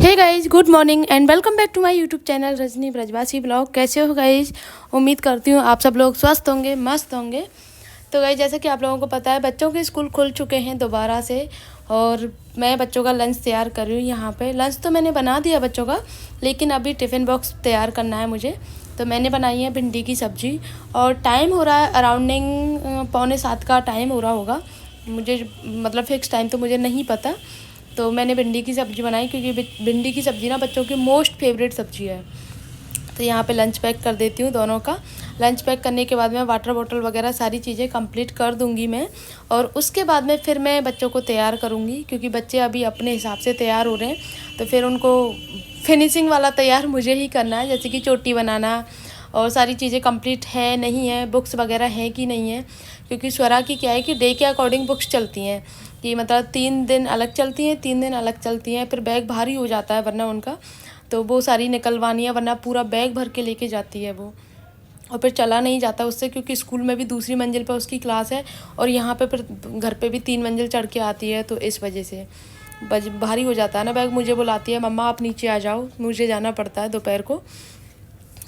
Hey guys, good morning and welcome back to my YouTube channel Rajni Brajwasi blog. कैसे हो guys? उम्मीद करती हूँ आप सब लोग स्वस्थ होंगे, मस्त होंगे। तो गाइज, जैसा कि आप लोगों को पता है, बच्चों के स्कूल खुल चुके हैं दोबारा से और मैं बच्चों का लंच तैयार कर रही हूँ। यहाँ पे लंच तो मैंने बना दिया बच्चों का, लेकिन अभी टिफ़िन बॉक्स तैयार करना है मुझे। तो मैंने बनाई है भिंडी की सब्ज़ी और टाइम हो रहा है अराउंडिंग 6:45 का टाइम हो रहा होगा मुझे, मतलब फ़िक्स टाइम तो मुझे नहीं पता। तो मैंने भिंडी की सब्ज़ी बनाई क्योंकि भिंडी की सब्ज़ी ना बच्चों की मोस्ट फेवरेट सब्ज़ी है। तो यहाँ पे लंच पैक कर देती हूँ दोनों का। लंच पैक करने के बाद में वाटर बॉटल वगैरह सारी चीज़ें कंप्लीट कर दूँगी मैं, और उसके बाद में फिर मैं बच्चों को तैयार करूँगी क्योंकि बच्चे अभी अपने हिसाब से तैयार हो रहे हैं। तो फिर उनको फिनिशिंग वाला तैयार मुझे ही करना है, जैसे कि चोटी बनाना और सारी चीज़ें कंप्लीट है नहीं है, बुक्स वगैरह हैं कि नहीं है। क्योंकि स्वरा की क्या है कि डे के अकॉर्डिंग बुक्स चलती हैं कि मतलब 3 दिन अलग चलती हैं, 3 दिन अलग चलती हैं, फिर बैग भारी हो जाता है वरना उनका, तो वो सारी निकलवानी है, वरना पूरा बैग भर के लेके जाती है वो, और फिर चला नहीं जाता उससे, क्योंकि स्कूल में भी दूसरी मंजिल पर उसकी क्लास है और यहाँ पे फिर घर पे भी 3 मंजिल चढ़ के आती है। तो इस वजह से भारी हो जाता है ना बैग। मुझे बुलाती है, मम्मा आप नीचे आ जाओ, मुझे जाना पड़ता है दोपहर को,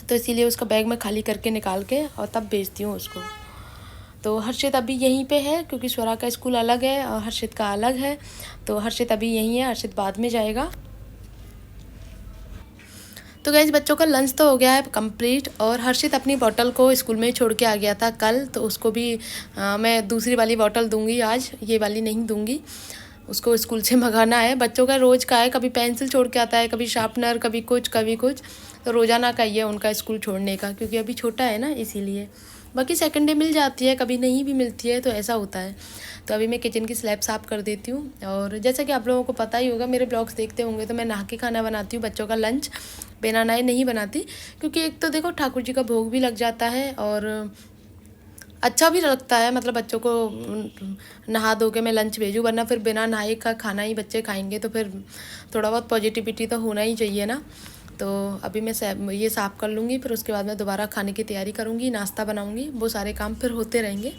तो इसीलिए उसका बैग मैं खाली करके निकाल के और तब भेजती हूँ उसको। तो हर्षित अभी यहीं पे है क्योंकि स्वरा का स्कूल अलग है और हर्षित का अलग है। तो हर्षित अभी यहीं है, हर्षित बाद में जाएगा। तो गाइस, बच्चों का लंच तो हो गया है कंप्लीट और हर्षित अपनी बोतल को स्कूल में छोड़ के आ गया था कल, तो उसको भी मैं दूसरी वाली बोतल दूंगी आज, ये वाली नहीं दूंगी। उसको स्कूल से मंगाना है। बच्चों का रोज़ का है, कभी पेंसिल छोड़ के आता है, कभी शार्पनर, कभी कुछ कभी कुछ। तो रोज़ाना का ही है उनका स्कूल छोड़ने का, क्योंकि अभी छोटा है ना इसीलिए। बाकी सेकंड डे मिल जाती है, कभी नहीं भी मिलती है, तो ऐसा होता है। तो अभी मैं किचन की स्लैब साफ़ कर देती हूँ। और जैसा कि आप लोगों को पता ही होगा, मेरे ब्लॉग्स देखते होंगे, तो मैं नहा के खाना बनाती हूँ। बच्चों का लंच बिना नहाए नहीं बनाती, क्योंकि एक तो देखो ठाकुर जी का भोग भी लग जाता है और अच्छा भी लगता है, मतलब बच्चों को नहा धो के मैं लंच भेजूँ, वरना फिर बिना नहाए का खाना ही बच्चे खाएंगे, तो फिर थोड़ा बहुत पॉजिटिविटी तो होना ही चाहिए ना। तो अभी मैं ये साफ़ कर लूँगी, फिर उसके बाद मैं दोबारा खाने की तैयारी करूँगी, नाश्ता बनाऊँगी, वो सारे काम फिर होते रहेंगे।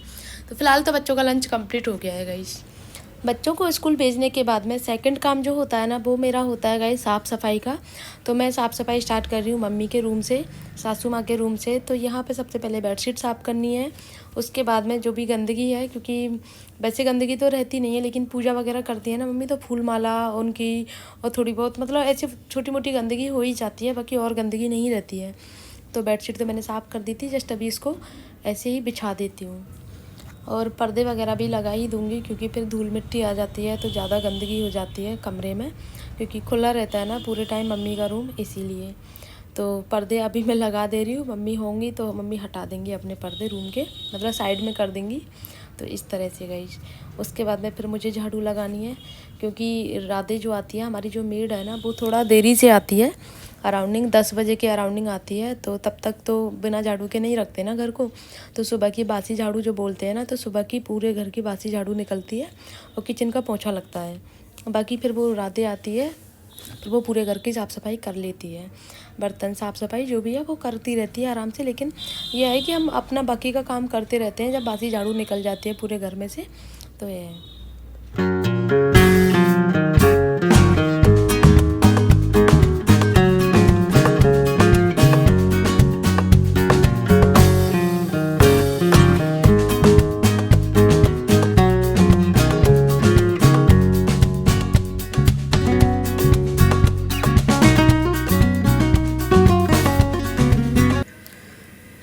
तो फिलहाल तो बच्चों का लंच कंप्लीट हो गया है गाइस। बच्चों को स्कूल भेजने के बाद में सेकंड काम जो होता है ना, वो मेरा होता है गाइस साफ़ सफाई का। तो मैं साफ़ सफाई स्टार्ट कर रही हूँ मम्मी के रूम से, सासू माँ के रूम से। तो यहाँ पे सबसे पहले बेडशीट साफ़ करनी है, उसके बाद में जो भी गंदगी है, क्योंकि वैसे गंदगी तो रहती नहीं है, लेकिन पूजा वगैरह करती है ना मम्मी, तो फूल माला उनकी और थोड़ी बहुत मतलब ऐसी छोटी मोटी गंदगी हो ही जाती है, बाकी और गंदगी नहीं रहती है। तो बेडशीट तो मैंने साफ़ कर दी थी, जस्ट अभी इसको ऐसे ही बिछा देती हूँ। और पर्दे वगैरह भी लगा ही दूँगी, क्योंकि फिर धूल मिट्टी आ जाती है तो ज़्यादा गंदगी हो जाती है कमरे में, क्योंकि खुला रहता है ना पूरे टाइम मम्मी का रूम, इसीलिए। तो पर्दे अभी मैं लगा दे रही हूँ, मम्मी होंगी तो मम्मी हटा देंगी अपने पर्दे रूम के, मतलब साइड में कर देंगी। तो इस तरह से गाइस, उसके बाद में फिर मुझे झाड़ू लगानी है, क्योंकि राधे जो आती है, हमारी जो मेड है ना, वो थोड़ा देरी से आती है, अराउंडिंग 10 बजे के अराउंडिंग आती है। तो तब तक तो बिना झाड़ू के नहीं रखते ना घर को। तो सुबह की बासी झाड़ू जो बोलते हैं ना, तो सुबह की पूरे घर की बासी झाड़ू निकलती है और किचन का पोंछा लगता है। बाकी फिर वो राधे आती है, फिर वो पूरे घर की साफ़ सफाई कर लेती है, बर्तन साफ़ सफाई जो भी है वो करती रहती है आराम से। लेकिन यह है कि हम अपना बाकी का काम करते रहते हैं जब बासी झाड़ू निकल जाती है पूरे घर में से, तो ये है।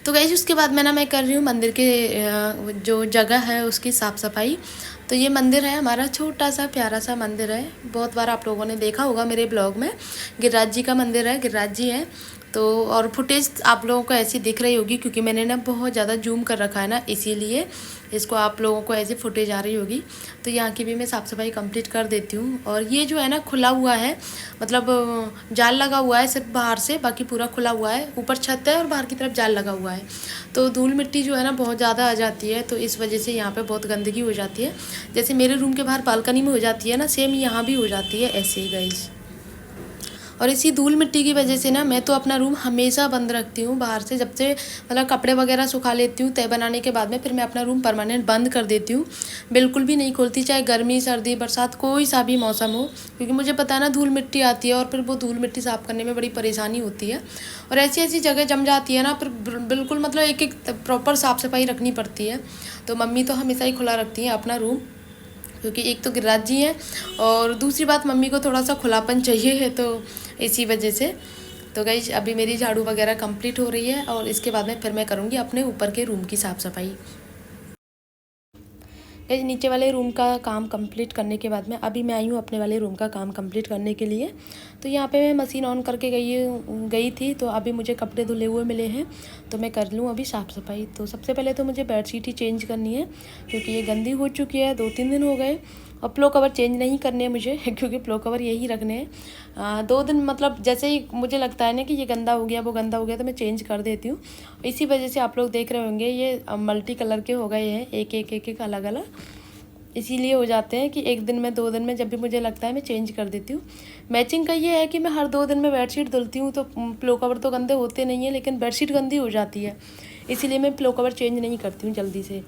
तो गाइस, उसके बाद मैं कर रही हूँ मंदिर के जो जगह है उसकी साफ़ सफाई। तो ये मंदिर है हमारा, छोटा सा प्यारा सा मंदिर है, बहुत बार आप लोगों ने देखा होगा मेरे ब्लॉग में। गिरिराज जी का मंदिर है, गिरिराज जी है। तो और फुटेज आप लोगों को ऐसी दिख रही होगी, क्योंकि मैंने ना बहुत ज़्यादा जूम कर रखा है ना, इसीलिए इसको आप लोगों को ऐसी फुटेज आ रही होगी। तो यहाँ की भी मैं साफ़ सफाई कंप्लीट कर देती हूँ। और ये जो है ना खुला हुआ है, मतलब जाल लगा हुआ है सिर्फ बाहर से, बाकी पूरा खुला हुआ है, ऊपर छत है और बाहर की तरफ जाल लगा हुआ है। तो धूल मिट्टी जो है ना बहुत ज़्यादा आ जाती है, तो इस वजह से यहाँ पे बहुत गंदगी हो जाती है। जैसे मेरे रूम के बाहर बालकनी में हो जाती है ना, सेम यहाँ भी हो जाती है ऐसे ही गाइस। और इसी धूल मिट्टी की वजह से ना मैं तो अपना रूम हमेशा बंद रखती हूँ बाहर से। जब से मतलब कपड़े वगैरह सुखा लेती हूँ तय बनाने के बाद में, फिर मैं अपना रूम परमानेंट बंद कर देती हूँ, बिल्कुल भी नहीं खोलती, चाहे गर्मी सर्दी बरसात कोई सा भी मौसम हो, क्योंकि मुझे पता है ना धूल मिट्टी आती है और फिर वो धूल मिट्टी साफ़ करने में बड़ी परेशानी होती है। और ऐसी ऐसी जगह जम जाती है ना, फिर बिल्कुल मतलब एक एक प्रॉपर साफ़ सफाई रखनी पड़ती है। तो मम्मी तो हमेशा ही खुला रखती हैं अपना रूम, क्योंकि एक तो गिरिराज जी हैं और दूसरी बात मम्मी को थोड़ा सा खुलापन चाहिए है, तो इसी वजह से। तो गाइस अभी मेरी झाड़ू वगैरह कंप्लीट हो रही है और इसके बाद में फिर मैं करूँगी अपने ऊपर के रूम की साफ़ सफाई। गाइस नीचे वाले रूम का काम कंप्लीट करने के बाद में अभी मैं आई हूँ अपने वाले रूम का काम कंप्लीट करने के लिए। तो यहाँ पे मैं मशीन ऑन करके गई थी, तो अभी मुझे कपड़े धुले हुए मिले हैं, तो मैं कर लूँ अभी साफ़ सफाई। तो सबसे पहले तो मुझे बेडशीट ही चेंज करनी है, क्योंकि ये गंदी हो चुकी है, 2-3 दिन हो गए। और प्लो कवर चेंज नहीं करने हैं मुझे क्योंकि प्लो कवर यही रखने हैं। 2 दिन मतलब जैसे ही मुझे लगता है ना कि ये गंदा हो गया वो गंदा हो गया, तो मैं चेंज कर देती हूँ। इसी वजह से आप लोग देख रहे होंगे ये मल्टी कलर के हो गए हैं, एक अलग अलग, इसीलिए हो जाते हैं कि 1 दिन में 2 दिन में जब भी मुझे लगता है मैं चेंज कर देती हूँ। मैचिंग का ये है कि मैं हर 2 दिन में बेडशीट धुलती हूँ, तो प्लो कवर तो गंदे होते नहीं हैं, लेकिन बेडशीट गंदी हो जाती है, इसीलिए मैं प्लो कवर चेंज नहीं करती हूँ जल्दी से।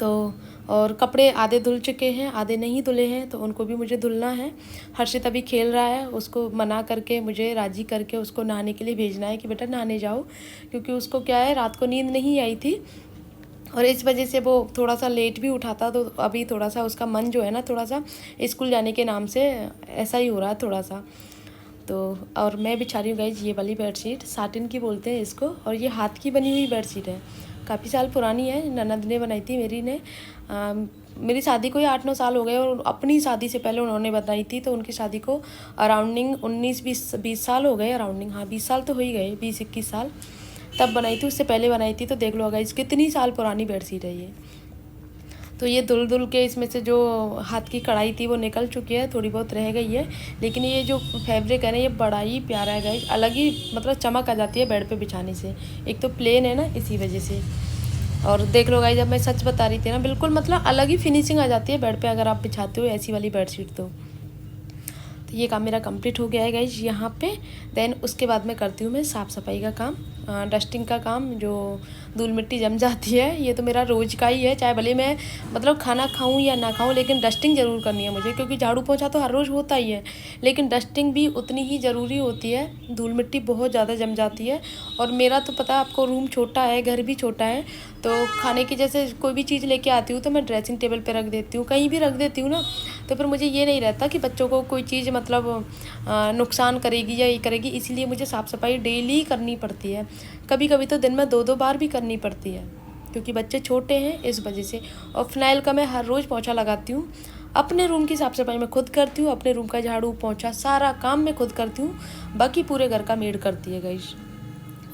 तो और कपड़े आधे धुल चुके हैं, आधे नहीं धुले हैं, तो उनको भी मुझे धुलना है। हर्षित अभी खेल रहा है, उसको मना करके मुझे राजी करके उसको नहाने के लिए भेजना है कि बेटा नहाने जाओ, क्योंकि उसको क्या है रात को नींद नहीं आई थी और इस वजह से वो थोड़ा सा लेट भी उठा था। तो अभी थोड़ा सा उसका मन जो है ना थोड़ा सा स्कूल जाने के नाम से ऐसा ही हो रहा है थोड़ा सा। तो और मैं बिछा रही हूँ गाइज ये वाली बेडशीट, साटिन की बोलते हैं इसको, और ये हाथ की बनी हुई बेडशीट है, काफ़ी साल पुरानी है, ननद ने बनाई थी मेरी ने। मेरी शादी को ही 8-9 साल हो गए और अपनी शादी से पहले उन्होंने बनाई थी, तो उनकी शादी को अराउंडिंग 19-20 साल हो गए, अराउंडिंग, हाँ 20 साल तो हो ही गए, 20-21 साल तब बनाई थी, उससे पहले बनाई थी। तो देख लो गाइस कितनी साल पुरानी बेडशीट है ये। तो ये धुल के इसमें से जो हाथ की कढ़ाई थी वो निकल चुकी है, थोड़ी बहुत रह गई है, लेकिन ये जो फैब्रिक है ना ये बड़ा ही प्यारा है गाइस, अलग ही मतलब चमक आ जाती है बेड पे बिछाने से, एक तो प्लेन है ना इसी वजह से। और देख लो गाइस जब मैं सच बता रही थी ना, बिल्कुल मतलब अलग ही फिनिशिंग आ जाती है बेड पे अगर आप बिछाते हो ऐसी वाली बेडशीट। तो ये काम मेरा कंप्लीट हो गया है गाइज यहाँ पे। देन उसके बाद में करती हूँ मैं साफ़ सफाई का काम, डस्टिंग का काम, जो धूल मिट्टी जम जाती है ये तो मेरा रोज़ का ही है, चाहे भले मैं मतलब खाना खाऊं या ना खाऊं, लेकिन डस्टिंग ज़रूर करनी है मुझे, क्योंकि झाड़ू पोछा तो हर रोज़ होता ही है, लेकिन डस्टिंग भी उतनी ही ज़रूरी होती है। धूल मिट्टी बहुत ज़्यादा जम जाती है, और मेरा तो पता है आपको रूम छोटा है, घर भी छोटा है, तो खाने की जैसे कोई भी चीज़ लेके आती हूँ तो मैं ड्रेसिंग टेबल पे रख देती हूँ, कहीं भी रख देती हूँ ना, तो फिर मुझे ये नहीं रहता कि बच्चों को कोई चीज़ मतलब नुकसान करेगी या ये करेगी, इसलिए मुझे साफ़ सफाई डेली करनी पड़ती है, कभी कभी तो दिन में 2-2 बार भी करनी पड़ती है, क्योंकि बच्चे छोटे हैं इस वजह से। और फिनाइल का मैं हर रोज़ पोंछा लगाती हूँ, अपने रूम की साफ़ सफाई मैं खुद करती हूँ, अपने रूम का झाड़ू पोंछा सारा काम मैं खुद करती हूँ, बाकी पूरे घर का मेड करती है गाइस।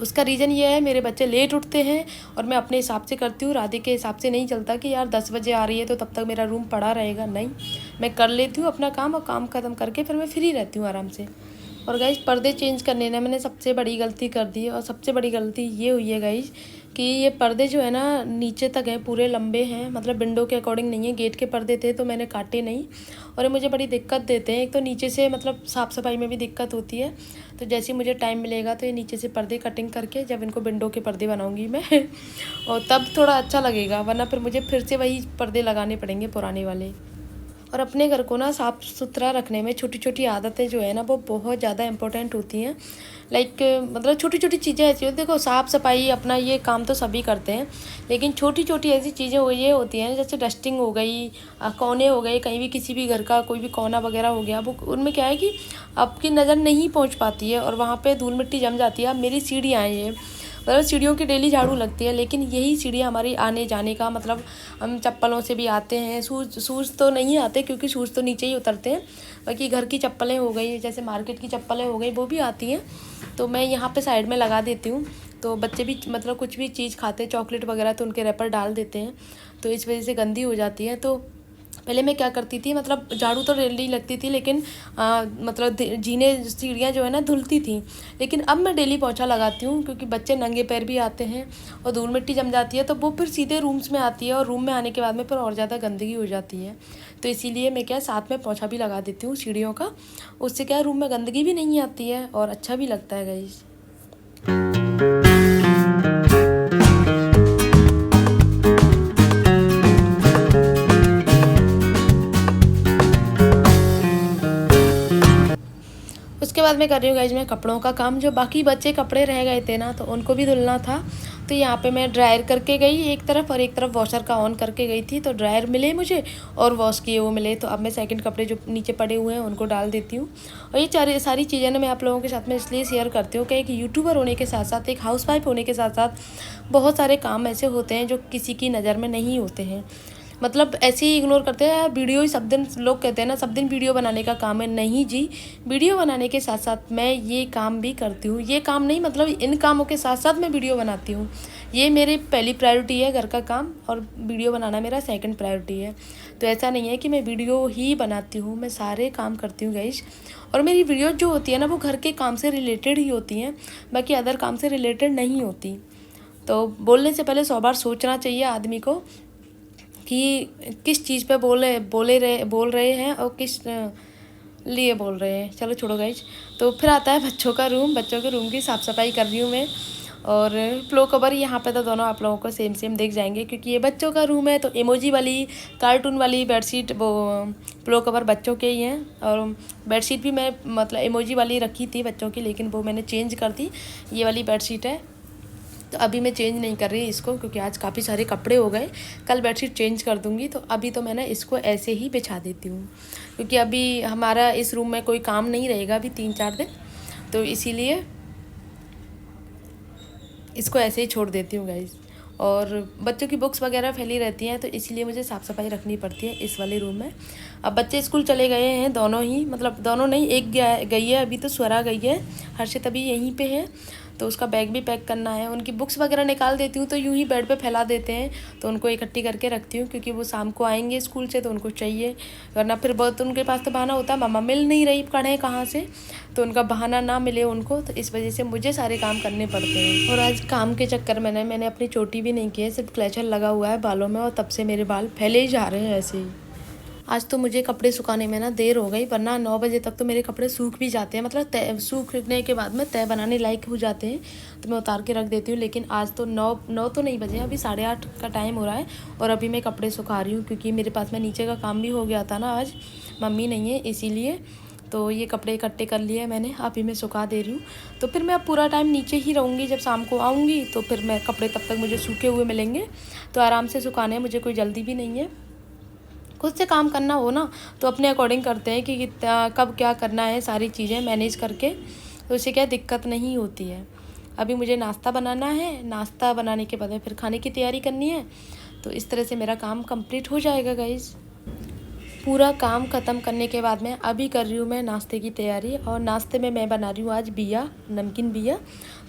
उसका रीज़न ये है मेरे बच्चे लेट उठते हैं और मैं अपने हिसाब से करती हूँ, राधे के हिसाब से नहीं चलता कि यार 10 बजे आ रही है तो तब तक मेरा रूम पड़ा रहेगा, नहीं, मैं कर लेती हूँ अपना काम, और काम ख़त्म करके फिर मैं फ्री रहती हूँ आराम से। और गाइस पर्दे चेंज करने में मैंने सबसे बड़ी गलती कर दी है, और सबसे बड़ी गलती ये हुई है गाइस कि ये पर्दे जो है ना नीचे तक हैं, पूरे लंबे हैं, मतलब विंडो के अकॉर्डिंग नहीं है, गेट के पर्दे थे तो मैंने काटे नहीं, और ये मुझे बड़ी दिक्कत देते हैं, एक तो नीचे से मतलब साफ़ सफाई में भी दिक्कत होती है। तो जैसे ही मुझे टाइम मिलेगा तो ये नीचे से पर्दे कटिंग करके जब इनको विंडो के पर्दे बनाऊंगी मैं और तब थोड़ा अच्छा लगेगा, वरना फिर मुझे फिर से वही पर्दे लगाने पड़ेंगे पुराने वाले। और अपने घर को ना साफ़ सुथरा रखने में छोटी छोटी आदतें जो है ना वो बहुत ज़्यादा इम्पोर्टेंट होती हैं। लाइक मतलब छोटी छोटी चीज़ें ऐसी होती हैं, देखो साफ़ सफाई अपना ये काम तो सभी करते हैं, लेकिन छोटी छोटी ऐसी चीज़ें वो ये होती हैं, जैसे डस्टिंग हो गई, कोने हो गए, कहीं भी किसी भी घर का कोई भी कोना वगैरह हो गया, वो उनमें क्या है कि आपकी नज़र नहीं पहुँच पाती है और वहाँ पर धूल मिट्टी जम जाती है। अब मेरी सीढ़ियाँ हैं ये, मतलब सीढ़ियों की डेली झाड़ू लगती है, लेकिन यही सीढ़ियाँ हमारी आने जाने का मतलब हम चप्पलों से भी आते हैं, शूज़ तो नहीं आते क्योंकि शूज़ तो नीचे ही उतरते हैं, बाकी घर की चप्पलें हो गई, जैसे मार्केट की चप्पलें हो गई, वो भी आती हैं, तो मैं यहाँ पे साइड में लगा देती हूँ। तो बच्चे भी मतलब कुछ भी चीज़ खाते हैं, चॉकलेट वगैरह, तो उनके रैपर डाल देते हैं, तो इस वजह से गंदी हो जाती है। तो पहले मैं क्या करती थी, मतलब झाड़ू तो डेली लगती थी, लेकिन मतलब जीने सीढ़ियाँ जो है ना धुलती थी। लेकिन अब मैं डेली पोछा लगाती हूँ, क्योंकि बच्चे नंगे पैर भी आते हैं और धूल मिट्टी जम जाती है, तो वो फिर सीधे रूम्स में आती है और रूम में आने के बाद में फिर और ज़्यादा गंदगी हो जाती है। तो इसीलिए मैं क्या साथ में पोछा भी लगा देती हूँ सीढ़ियों का। उससे क्या रूम में गंदगी भी नहीं आती है और अच्छा भी लगता है गाइस। उसके बाद मैं कर रही हूँ गाइज मैं कपड़ों का काम। जो बाकी बच्चे कपड़े रह गए थे ना, तो उनको भी धुलना था। तो यहाँ पे मैं ड्रायर करके गई एक तरफ और एक तरफ वॉशर का ऑन करके गई थी। तो ड्रायर मिले मुझे और वॉश किए वो मिले। तो अब मैं सेकंड कपड़े जो नीचे पड़े हुए हैं उनको डाल देती हूँ। और ये सारी चीज़ें ना मैं आप लोगों के साथ में इसलिए शेयर करती हूँ कि एक यूट्यूबर होने के साथ साथ, एक हाउसवाइफ होने के साथ साथ बहुत सारे काम ऐसे होते हैं जो किसी की नज़र में नहीं होते हैं। मतलब ऐसे ही इग्नोर करते हैं यार, वीडियो ही सब दिन, लोग कहते हैं ना सब दिन वीडियो बनाने का काम है। नहीं जी, वीडियो बनाने के साथ साथ मैं ये काम भी करती हूँ। ये काम नहीं, मतलब इन कामों के साथ साथ मैं वीडियो बनाती हूँ। ये मेरी पहली प्रायोरिटी है घर का काम, और वीडियो बनाना मेरा सेकंड प्रायोरिटी है। तो ऐसा नहीं है कि मैं वीडियो ही बनाती हूँ, मैं सारे काम करती हूँ गाइस। और मेरी वीडियो जो होती है ना वो घर के काम से रिलेटेड ही होती हैं, बाकी अदर काम से रिलेटेड नहीं होती। तो बोलने से पहले 100 बार सोचना चाहिए आदमी को कि किस चीज़ पे बोल रहे हैं और किस लिए बोल रहे हैं। चलो छोड़ो गाइज। तो फिर आता है बच्चों का रूम। बच्चों के रूम की साफ़ सफाई कर रही हूँ मैं। और प्लो कवर यहाँ पे तो दोनों आप लोगों को सेम सेम दिख जाएंगे, क्योंकि ये बच्चों का रूम है। तो इमोजी वाली, कार्टून वाली बेडशीट, वो प्लो कवर बच्चों के ही हैं। और बेडशीट भी मैं मतलब इमोजी वाली रखी थी बच्चों की, लेकिन वो मैंने चेंज कर दी। ये वाली बेडशीट है, तो अभी मैं चेंज नहीं कर रही इसको, क्योंकि आज काफ़ी सारे कपड़े हो गए। कल बेडशीट चेंज कर दूँगी। तो अभी तो मैंने इसको ऐसे ही बिछा देती हूँ, क्योंकि अभी हमारा इस रूम में कोई काम नहीं रहेगा अभी 3-4 दिन, तो इसीलिए इसको ऐसे ही छोड़ देती हूँ गाइज़। और बच्चों की बुक्स वगैरह फैली रहती हैं, तो इसीलिए मुझे साफ़ सफाई रखनी पड़ती है इस वाले रूम में। अब बच्चे स्कूल चले गए हैं दोनों ही, मतलब दोनों नहीं, एक गई है अभी, तो स्वरा गई है, हर्षित अभी यहीं पे है। तो उसका बैग भी पैक करना है। उनकी बुक्स वगैरह निकाल देती हूँ तो यूं ही बेड पे फैला देते हैं, तो उनको इकट्ठी करके रखती हूँ, क्योंकि वो शाम को आएंगे स्कूल से तो उनको चाहिए। वरना फिर बहुत उनके पास तो बहाना होता है, मम्मा मिल नहीं रही, पढ़ें कहाँ से, तो उनका बहाना ना मिले उनको। तो इस वजह से मुझे सारे काम करने पड़ते हैं। और आज काम के चक्कर में मैंने अपनी चोटी भी नहीं की है, सिर्फ क्लेचर लगा हुआ है बालों में, और तब से मेरे बाल फैले ही जा रहे हैं ऐसे ही। आज तो मुझे कपड़े सुखाने में ना देर हो गई, वरना 9 बजे तक तो मेरे कपड़े सूख भी जाते हैं, मतलब सूखने के बाद में तय बनाने लायक हो जाते हैं, तो मैं उतार के रख देती हूँ। लेकिन आज तो 9 तो नहीं बजे, अभी 8:30 का टाइम हो रहा है और अभी मैं कपड़े सुखा रही हूँ, क्योंकि मेरे पास में नीचे का काम भी हो गया था ना, आज मम्मी नहीं है इसीलिए। तो ये कपड़े इकट्ठे कर लिए मैंने, अभी मैं सुखा दे रही हूँ। तो फिर मैं अब पूरा टाइम नीचे ही रहूँगी, जब शाम को आऊँगी तो फिर मैं कपड़े तब तक मुझे सूखे हुए मिलेंगे, तो आराम से सुखाने हैं, मुझे कोई जल्दी भी नहीं है। खुद से काम करना हो ना तो अपने अकॉर्डिंग करते हैं कि कब क्या करना है, सारी चीज़ें मैनेज करके, तो उससे क्या दिक्कत नहीं होती है। अभी मुझे नाश्ता बनाना है, नाश्ता बनाने के बाद में फिर खाने की तैयारी करनी है। तो इस तरह से मेरा काम कंप्लीट हो जाएगा गाइज़। पूरा काम ख़त्म करने के बाद में अभी कर रही हूँ मैं नाश्ते की तैयारी। और नाश्ते में मैं बना रही हूँ आज बिया, नमकीन बिया।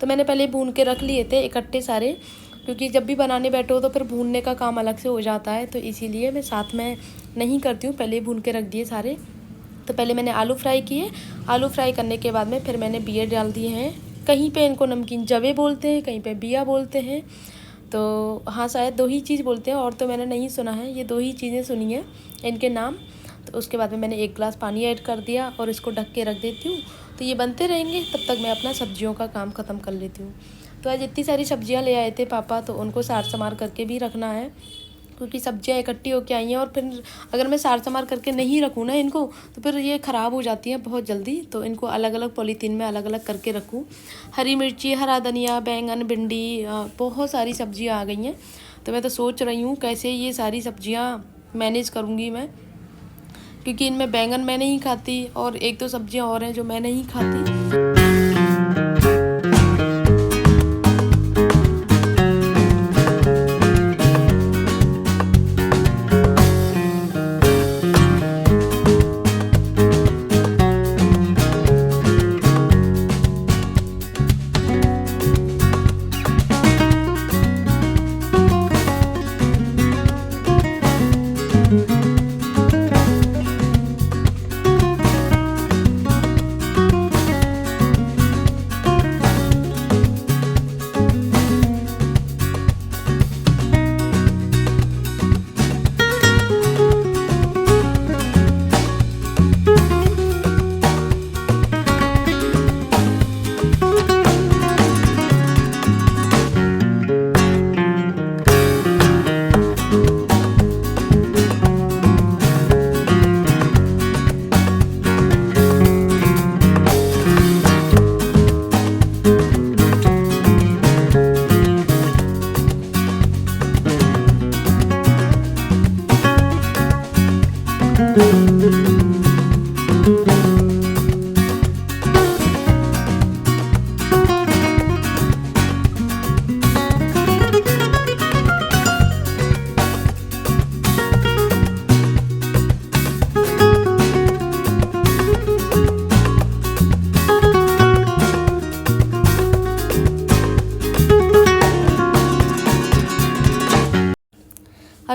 तो मैंने पहले भून के रख लिए थे इकट्ठे सारे, क्योंकि जब भी बनाने बैठो तो फिर भूनने का काम अलग से हो जाता है, तो इसीलिए मैं साथ में नहीं करती हूँ, पहले भून के रख दिए सारे। तो पहले मैंने आलू फ्राई किए, आलू फ्राई करने के बाद में फिर मैंने बिया डाल दिए हैं। कहीं पे इनको नमकीन जवे बोलते हैं, कहीं पे बिया बोलते हैं, तो हाँ शायद 2 ही चीज़ बोलते हैं, और तो मैंने नहीं सुना है, ये 2 ही चीज़ें सुनी हैं इनके नाम। तो उसके बाद में मैंने 1 गिलास पानी ऐड कर दिया और इसको ढक के रख देती हूँ। तो ये बनते रहेंगे, तब तक मैं अपना सब्जियों का काम ख़त्म कर लेती हूँ। तो आज इतनी सारी सब्जियां ले आए थे पापा, तो उनको सार संभार करके भी रखना है, क्योंकि सब्जियां इकट्ठी होके आई हैं। और फिर अगर मैं सार संभार करके नहीं रखूँ ना इनको, तो फिर ये ख़राब हो जाती हैं बहुत जल्दी। तो इनको अलग अलग पॉलीथीन में अलग अलग करके रखूँ। हरी मिर्ची, हरा धनिया, बैंगन, भिंडी, बहुत सारी सब्जियाँ आ गई हैं। तो मैं तो सोच रही हूँ कैसे ये सारी सब्जियाँ मैनेज करूँगी मैं, क्योंकि इनमें बैंगन मैं नहीं खाती और 1-2 सब्जियाँ और हैं जो मैं नहीं खाती।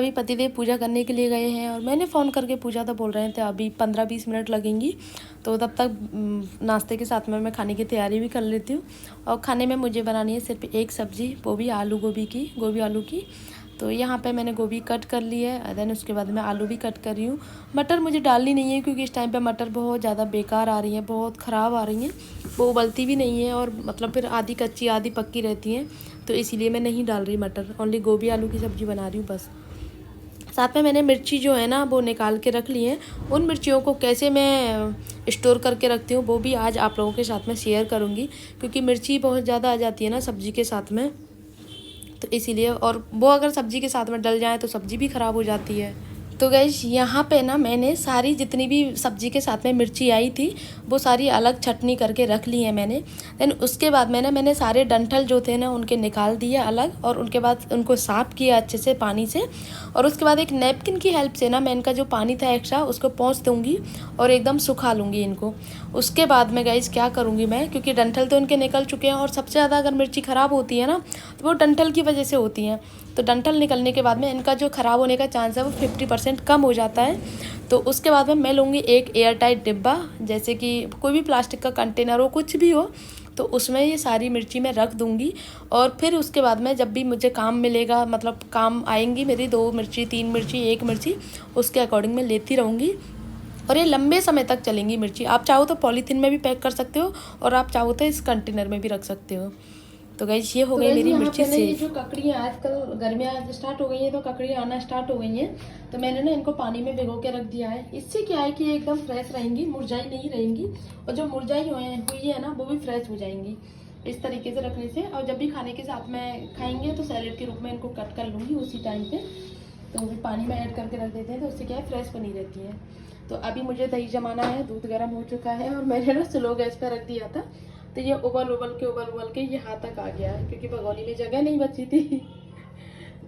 अभी पतिदेव पूजा करने के लिए गए हैं और मैंने फ़ोन करके पूछा तो बोल रहे थे अभी 15-20 मिनट लगेंगी। तो तब तक नाश्ते के साथ में मैं खाने की तैयारी भी कर लेती हूँ। और खाने में मुझे बनानी है सिर्फ एक सब्ज़ी, वो भी आलू गोभी आलू की। तो यहाँ पे मैंने गोभी कट कर ली है, देन उसके बाद मैं आलू भी कट कर रही हूँ। मटर मुझे डालनी नहीं है क्योंकि इस टाइम पे मटर बहुत ज़्यादा बेकार आ रही हैं, बहुत ख़राब आ रही हैं, वो उबलती भी नहीं है और मतलब फिर आधी कच्ची आधी पक्की रहती हैं। तो इसीलिए मैं नहीं डाल रही मटर, ओनली गोभी आलू की सब्ज़ी बना रही हूँ बस। साथ में मैंने मिर्ची जो है ना वो निकाल के रख ली है। उन मिर्चियों को कैसे मैं स्टोर करके रखती हूँ वो भी आज आप लोगों के साथ में शेयर करूँगी, क्योंकि मिर्ची बहुत ज़्यादा आ जाती है ना सब्ज़ी के साथ में, तो इसीलिए। और वो अगर सब्ज़ी के साथ में डल जाए तो सब्ज़ी भी ख़राब हो जाती है। तो गाइस यहाँ पे ना मैंने सारी जितनी भी सब्ज़ी के साथ में मिर्ची आई थी वो सारी अलग छटनी करके रख ली है मैंने। देन उसके बाद मैंने सारे डंठल जो थे ना उनके निकाल दिए अलग, और उनके बाद उनको साफ़ किया अच्छे से पानी से। और उसके बाद एक नैपकिन की हेल्प से ना मैं इनका जो पानी था एक्स्ट्रा उसको पोंछ दूँगी और एकदम सुखा लूँगी इनको। उसके बाद में गाइस क्या करूँगी मैं, क्योंकि डंठल तो इनके निकल चुके हैं और सबसे ज़्यादा अगर मिर्ची ख़राब होती है ना तो वो डंठल की वजह से होती हैं। तो डंठल निकलने के बाद में इनका जो ख़राब होने का चांस है वो 50% कम हो जाता है। तो उसके बाद में मैं लूँगी एक एयर टाइट डिब्बा, जैसे कि कोई भी प्लास्टिक का कंटेनर हो, कुछ भी हो, तो उसमें ये सारी मिर्ची मैं रख दूँगी। और फिर उसके बाद में जब भी मुझे काम मिलेगा, मतलब काम आएंगी मेरी 2 मिर्ची 3 मिर्ची 1 मिर्ची, उसके अकॉर्डिंग मैं लेती रहूँगी। और ये लंबे समय तक चलेंगी मिर्ची। आप चाहो तो पॉलीथीन में भी पैक कर सकते हो और आप चाहो तो इस कंटेनर में भी रख सकते हो। तो गाइस ये हो गई मेरी मिर्ची से। ये जो ककड़ियाँ आजकल गर्मियाँ स्टार्ट हो गई हैं तो ककड़ियाँ आना स्टार्ट हो गई हैं, तो मैंने ना इनको पानी में भिगो के रख दिया है। इससे क्या है कि ये एकदम फ्रेश रहेंगी, मुरझाई नहीं रहेंगी, और जो मुरझाई हुई है ना वो भी फ्रेश हो जाएंगी इस तरीके से रखने से। और जब भी खाने के साथ में खाएंगे तो सैलेड के रूप में इनको कट कर लूँगी उसी टाइम पे। तो भी पानी में ऐड करके रख देते हैं तो उससे क्या है फ्रेश बनी रहती है। तो अभी मुझे दही जमाना है, दूध गर्म हो चुका है और मैंने ना स्लो गैस पर रख दिया था। तो ये उबल के यहाँ तक आ गया है क्योंकि भगोनी में जगह नहीं बची थी।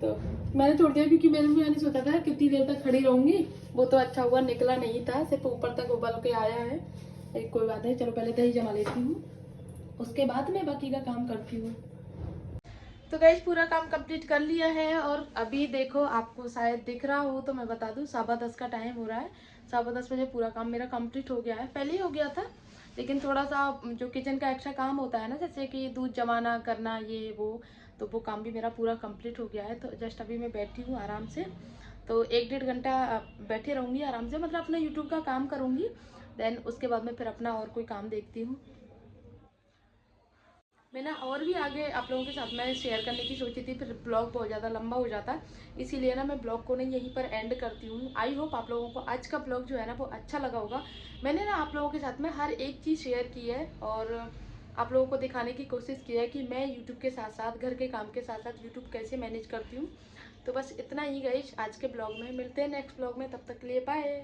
तो मैंने छोड़ दिया क्योंकि मैंने सोचा था कितनी देर तक खड़ी रहूँगी। वो तो अच्छा हुआ निकला नहीं था, सिर्फ ऊपर तक उबल के आया है। कोई बात नहीं, चलो पहले दही जमा लेती हूँ, उसके बाद मैं बाकी का काम करती हूँ। तो गाइस पूरा काम कंप्लीट कर लिया है और अभी देखो आपको शायद दिख रहा हो तो मैं बता दूं 10:15 का टाइम हो रहा है। 10:15 बजे पूरा काम मेरा कंप्लीट हो गया है, पहले ही हो गया था, लेकिन थोड़ा सा जो किचन का एक्स्ट्रा काम होता है ना, जैसे कि दूध जमाना करना ये वो, तो वो काम भी मेरा पूरा कंप्लीट हो गया है। तो जस्ट अभी मैं बैठी हूँ आराम से, तो 1-1.5 घंटा बैठे रहूँगी आराम से, मतलब अपना यूट्यूब का काम करूँगी। देन उसके बाद में फिर अपना और कोई काम देखती हूँ। मैं ना और भी आगे आप लोगों के साथ में शेयर करने की सोची थी, फिर ब्लॉग बहुत ज़्यादा लंबा हो जाता, इसीलिए ना मैं ब्लॉग को ना यहीं पर एंड करती हूँ। आई होप आप लोगों को आज का ब्लॉग जो है ना वो अच्छा लगा होगा। मैंने ना आप लोगों के साथ में हर एक चीज़ शेयर की है और आप लोगों को दिखाने की कोशिश की है कि मैं यूट्यूब के साथ साथ घर के काम के साथ साथ यूट्यूब कैसे मैनेज करती हूँ। तो बस इतना ही गाइस आज के ब्लॉग में, मिलते हैं नेक्स्ट ब्लॉग में, तब तक के लिए बाय।